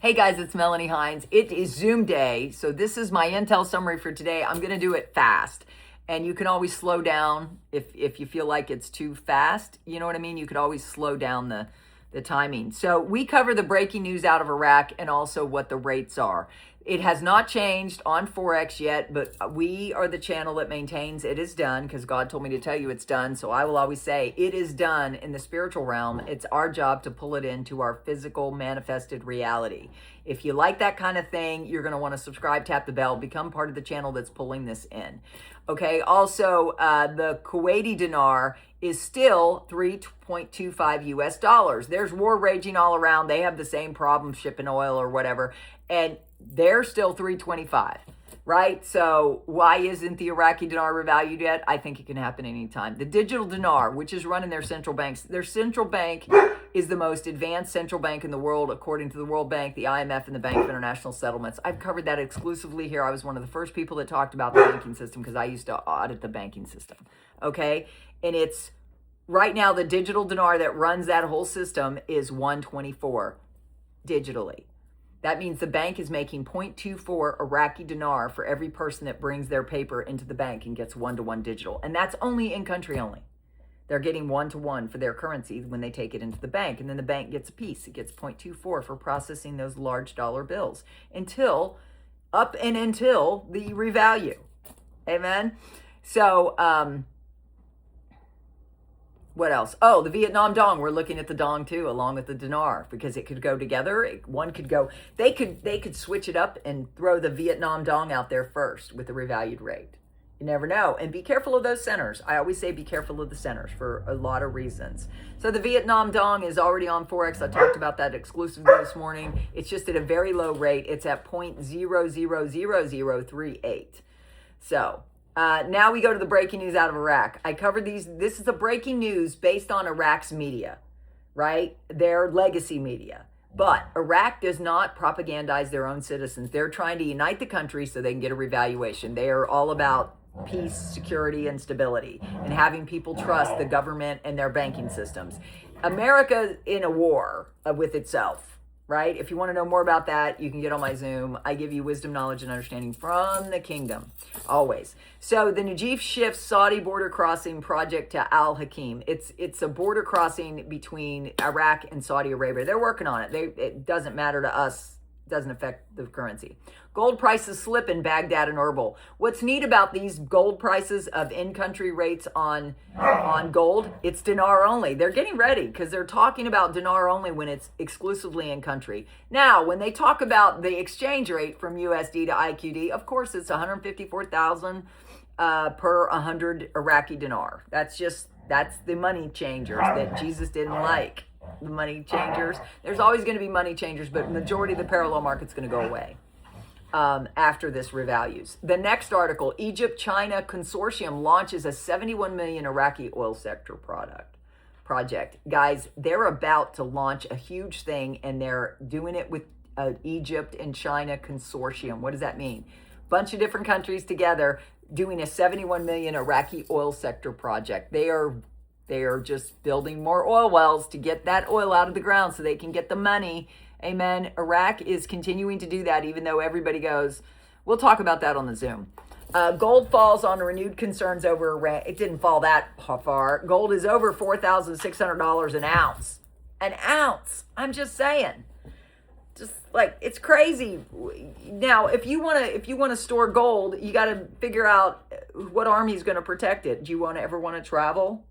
Hey guys, it's Melanie Hines. It is Zoom day, so this is my Intel summary for today. I'm going to do it fast, and you can always slow down if you feel like it's too fast. You know what I mean? You could always slow down the timing. So we cover the breaking news out of Iraq and also what the rates are. It has not changed on Forex yet, but we are the channel that maintains it is done because God told me to tell you it's done. So I will always say it is done in the spiritual realm. It's our job to pull it into our physical manifested reality. If you like that kind of thing, you're going to want to subscribe, tap the bell, become part of the channel that's pulling this in. Okay. Also, the Kuwaiti dinar is still 3.25 US dollars. There's war raging all around. They have the same problem shipping oil or whatever. And they're still 325, right? So why isn't the Iraqi dinar revalued yet? I think it can happen anytime. The digital dinar, which is run in their central banks, their central bank is the most advanced central bank in the world, according to the World Bank, the IMF, and the Bank of International Settlements. I've covered that exclusively here. I was one of the first people that talked about the banking system because I used to audit the banking system, okay? And it's right now the digital dinar that runs that whole system is 124 digitally. That means the bank is making 0.24 Iraqi dinar for every person that brings their paper into the bank and gets one-to-one digital. And that's only in country only. They're getting one-to-one for their currency when they take it into the bank. And then the bank gets a piece. It gets 0.24 for processing those large dollar bills until the revalue. Amen? So, what else? Oh, the Vietnam dong. We're looking at the dong too, along with the dinar, because it could go together. One could go. They could switch it up and throw the Vietnam dong out there first with the revalued rate. You never know. And be careful of those centers. I always say be careful of the centers for a lot of reasons. So the Vietnam dong is already on Forex. I talked about that exclusively this morning. It's just at a very low rate. It's at 0.000038. So. Now we go to the breaking news out of Iraq. I covered these. This is the breaking news based on Iraq's media, right? Their legacy media. But Iraq does not propagandize their own citizens. They're trying to unite the country so they can get a revaluation. They are all about peace, security, and stability, and having people trust the government and their banking systems. America in a war with itself. Right? If you want to know more about that, you can get on my Zoom. I give you wisdom, knowledge, and understanding from the kingdom, always. So the Najif shifts Saudi border crossing project to Al Hakim. It's a border crossing between Iraq and Saudi Arabia. They're working on it. It doesn't matter to us. It doesn't affect the currency. Gold prices slip in Baghdad and Erbil. What's neat about these gold prices of in-country rates on gold, it's dinar only. They're getting ready because they're talking about dinar only when it's exclusively in country. Now, when they talk about the exchange rate from USD to IQD, of course, it's 154,000 per 100 Iraqi dinar. That's the money changers that Jesus didn't like. The money changers. There's always going to be money changers, but majority of the parallel market's going to go away after this revalues. The next article, Egypt-China consortium launches a 71 million Iraqi oil sector project. Guys, they're about to launch a huge thing, and they're doing it with Egypt and China consortium. What does that mean? Bunch of different countries together doing a 71 million Iraqi oil sector project. They are just building more oil wells to get that oil out of the ground so they can get the money. Amen. Iraq is continuing to do that, even though everybody goes, we'll talk about that on the Zoom. Gold falls on renewed concerns over Iran. It didn't fall that far. Gold is over $4,600 an ounce. An ounce. I'm just saying. Just like, it's crazy. Now, if you want to store gold, you got to figure out what army is going to protect it. Do you ever want to travel?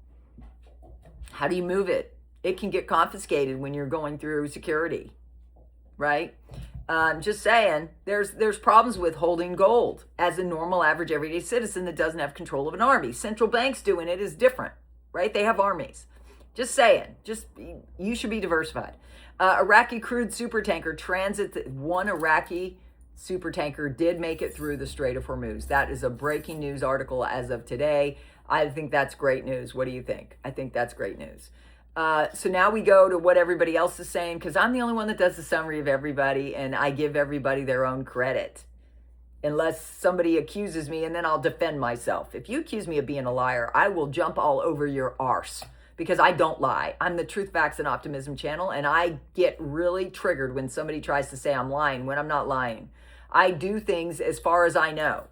How do you move it? It can get confiscated when you're going through security, right? Just saying, there's problems with holding gold as a normal, average, everyday citizen that doesn't have control of an army. Central banks doing it is different, right? They have armies. Just saying, you should be diversified. Iraqi crude supertanker transit. One Iraqi supertanker did make it through the Strait of Hormuz. That is a breaking news article as of today. I think that's great news. What do you think? I think that's great news. So now we go to what everybody else is saying, because I'm the only one that does the summary of everybody, and I give everybody their own credit. Unless somebody accuses me, and then I'll defend myself. If you accuse me of being a liar, I will jump all over your arse. because I don't lie. I'm the Truth, Facts, and Optimism channel, and I get really triggered when somebody tries to say I'm lying when I'm not lying. I do things as far as I know,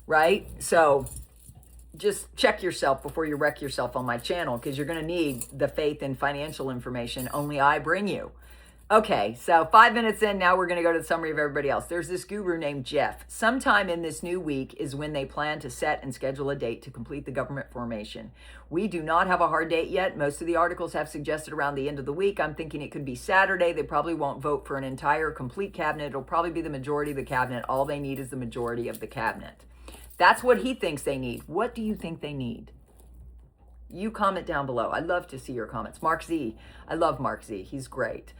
right? So just check yourself before you wreck yourself on my channel, because you're going to need the faith and financial information only I bring you. Okay, so 5 minutes in, now we're going to go to the summary of everybody else. There's this guru named Jeff. Sometime in this new week is when they plan to set and schedule a date to complete the government formation. We do not have a hard date yet. Most of the articles have suggested around the end of the week. I'm thinking it could be Saturday. They probably won't vote for an entire complete cabinet. It'll probably be the majority of the cabinet. All they need is the majority of the cabinet. That's what he thinks they need. What do you think they need? You comment down below. I'd love to see your comments. Mark Z. I love Mark Z. He's great.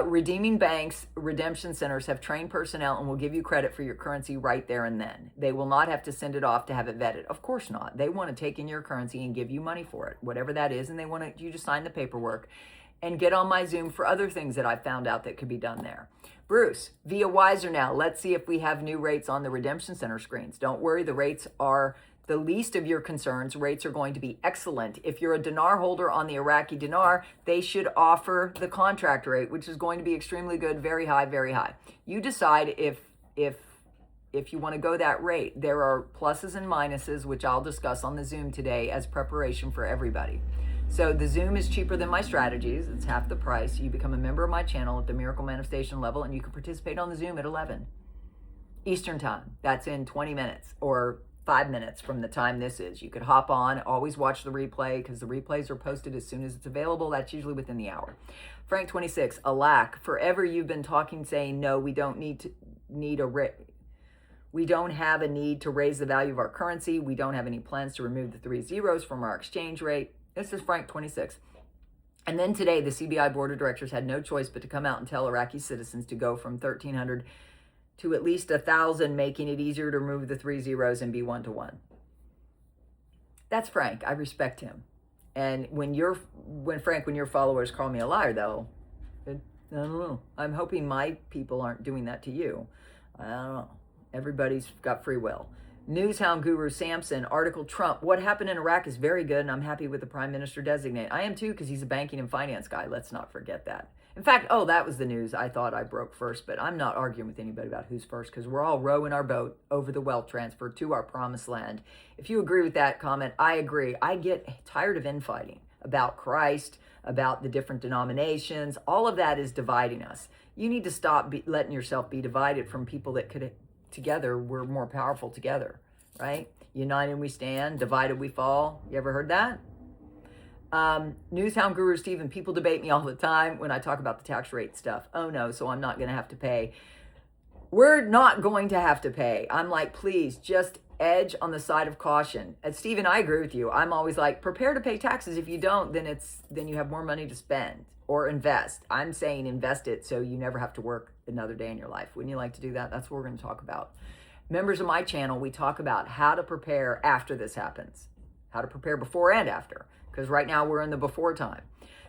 Redeeming banks, redemption centers have trained personnel and will give you credit for your currency right there and then. They will not have to send it off to have it vetted. Of course not. They want to take in your currency and give you money for it, whatever that is, and they want you to sign the paperwork and get on my Zoom for other things that I found out that could be done there. Bruce, via Wiser now, let's see if we have new rates on the redemption center screens. Don't worry, the rates are the least of your concerns. Rates are going to be excellent. If you're a dinar holder on the Iraqi dinar, they should offer the contract rate, which is going to be extremely good, very high, very high. You decide if you want to go that rate. There are pluses and minuses, which I'll discuss on the Zoom today as preparation for everybody. So the Zoom is cheaper than my strategies. It's half the price. You become a member of my channel at the Miracle Manifestation level, and you can participate on the Zoom at 11 Eastern time. That's in 20 minutes or 5 minutes from the time this is. You could hop on, always watch the replay, because the replays are posted as soon as it's available. That's usually within the hour. Frank 26, alack, forever you've been talking, saying, no, we don't we don't have a need to raise the value of our currency. We don't have any plans to remove the 3 zeros from our exchange rate. This is Frank 26. And then today, the CBI board of directors had no choice but to come out and tell Iraqi citizens to go from 1,300 to at least 1,000, making it easier to remove the 3 zeros and be 1-to-1. That's Frank. I respect him. And when your followers call me a liar, though, I don't know. I'm hoping my people aren't doing that to you. I don't know. Everybody's got free will. Newshound guru Samson, article Trump, what happened in Iraq is very good, and I'm happy with the prime minister designate. I am too, because he's a banking and finance guy. Let's not forget that. In fact, that was the news I thought I broke first, but I'm not arguing with anybody about who's first, because we're all rowing our boat over the wealth transfer to our promised land. If you agree with that comment, I agree. I get tired of infighting about Christ, about the different denominations. All of that is dividing us. You need to stop letting yourself be divided from people that could together, we're more powerful together, right? United we stand, divided we fall. You ever heard that? Newshound guru Stephen, people debate me all the time when I talk about the tax rate stuff. Oh no, so I'm not going to have to pay. We're not going to have to pay. I'm like, please just edge on the side of caution. And Stephen, I agree with you. I'm always like, prepare to pay taxes. If you don't, then you have more money to spend or invest. I'm saying invest it so you never have to work another day in your life. Wouldn't you like to do that? That's what we're going to talk about. Members of my channel, we talk about how to prepare after this happens, how to prepare before and after, because right now we're in the before time.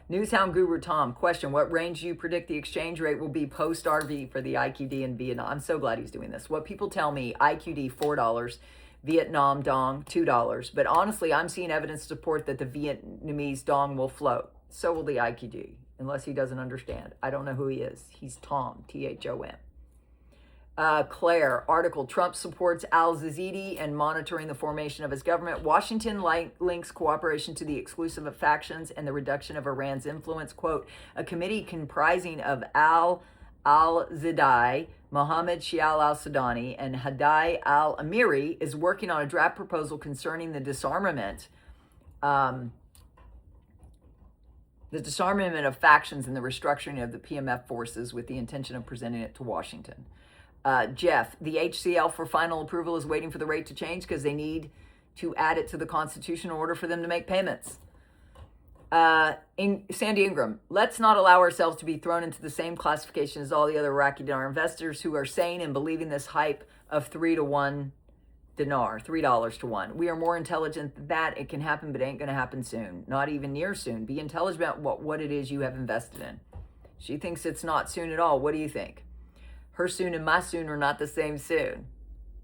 Newshound guru Tom, question, what range do you predict the exchange rate will be post-RV for the IQD in Vietnam? I'm so glad he's doing this. What people tell me, IQD $4, Vietnam dong $2, but honestly, I'm seeing evidence to support that the Vietnamese dong will float. So will the IQD, unless he doesn't understand. I don't know who he is. He's Tom, T-H-O-M. Claire, article, Trump supports al-Zazidi and monitoring the formation of his government. Washington links cooperation to the exclusive factions and the reduction of Iran's influence. Quote, a committee comprising of al-Zaidi, Mohammed Shial al-Sudani, and Hadai al-Amiri is working on a draft proposal concerning the disarmament of factions and the restructuring of the PMF forces with the intention of presenting it to Washington. Jeff, the HCL for final approval is waiting for the rate to change because they need to add it to the Constitution in order for them to make payments. Sandy Ingram, let's not allow ourselves to be thrown into the same classification as all the other Iraqi dinar investors who are saying and believing this hype of 3 to 1 dinar, $3 to 1. We are more intelligent than that. It can happen, but it ain't going to happen soon. Not even near soon. Be intelligent about what it is you have invested in. She thinks it's not soon at all. What do you think? Her soon and my soon are not the same soon.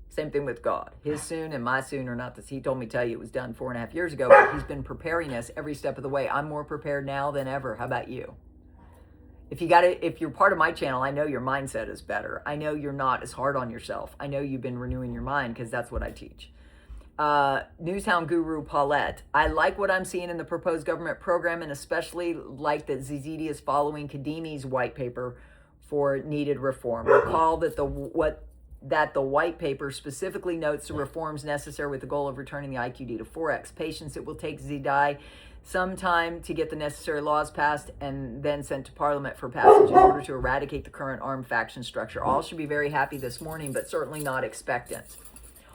Same thing with God. His soon and my soon are not this. He told me to tell you it was done 4.5 years ago, but he's been preparing us every step of the way. I'm more prepared now than ever. How about you? If you're part of my channel, I know your mindset is better. I know you're not as hard on yourself. I know you've been renewing your mind because that's what I teach. Newshound guru Paulette. I like what I'm seeing in the proposed government program, and especially like that Zizidi is following Kadimi's white paper for needed reform. Recall that the white paper specifically notes the reforms necessary with the goal of returning the IQD to Forex. Patience, it will take Zidai some time to get the necessary laws passed and then sent to Parliament for passage in order to eradicate the current armed faction structure. All should be very happy this morning, but certainly not expectant.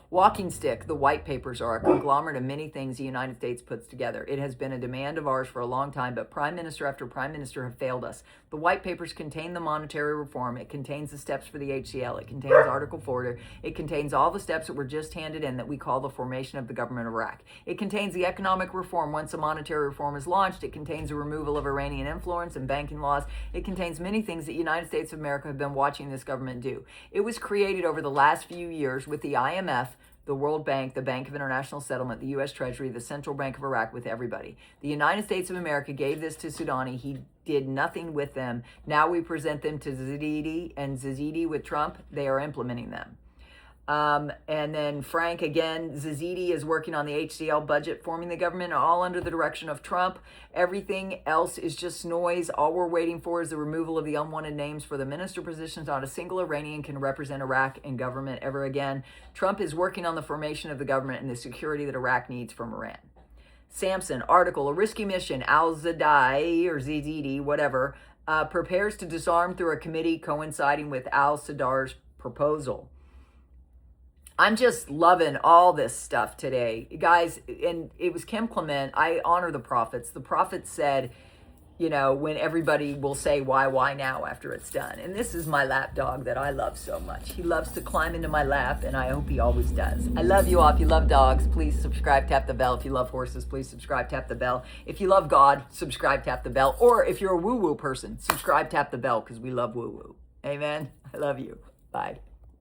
Walking stick, the white papers are a conglomerate of many things the United States puts together. It has been a demand of ours for a long time, but prime minister after prime minister have failed us. The white papers contain the monetary reform. It contains the steps for the HCL. It contains Article 4. It contains all the steps that were just handed in that we call the formation of the government of Iraq. It contains the economic reform. Once the monetary reform is launched, it contains the removal of Iranian influence and banking laws. It contains many things that the United States of America have been watching this government do. It was created over the last few years with the IMF, the World Bank, the Bank of International Settlement, the U.S. Treasury, the Central Bank of Iraq, with everybody. The United States of America gave this to Soudani. He did nothing with them. Now we present them to Zizidi with Trump. They are implementing them. And then Frank, again, Zizidi is working on the HCL budget, forming the government, all under the direction of Trump. Everything else is just noise. All we're waiting for is the removal of the unwanted names for the minister positions. Not a single Iranian can represent Iraq in government ever again. Trump is working on the formation of the government and the security that Iraq needs from Iran. Samson, article, a risky mission, al-Zadai or Zizidi, whatever, prepares to disarm through a committee coinciding with al-Sadar's proposal. I'm just loving all this stuff today. Guys, and it was Kim Clement. I honor the prophets. The prophets said, you know, when everybody will say, why now after it's done. And this is my lap dog that I love so much. He loves to climb into my lap, and I hope he always does. I love you all. If you love dogs, please subscribe, tap the bell. If you love horses, please subscribe, tap the bell. If you love God, subscribe, tap the bell. Or if you're a woo-woo person, subscribe, tap the bell, because we love woo-woo. Amen. I love you. Bye.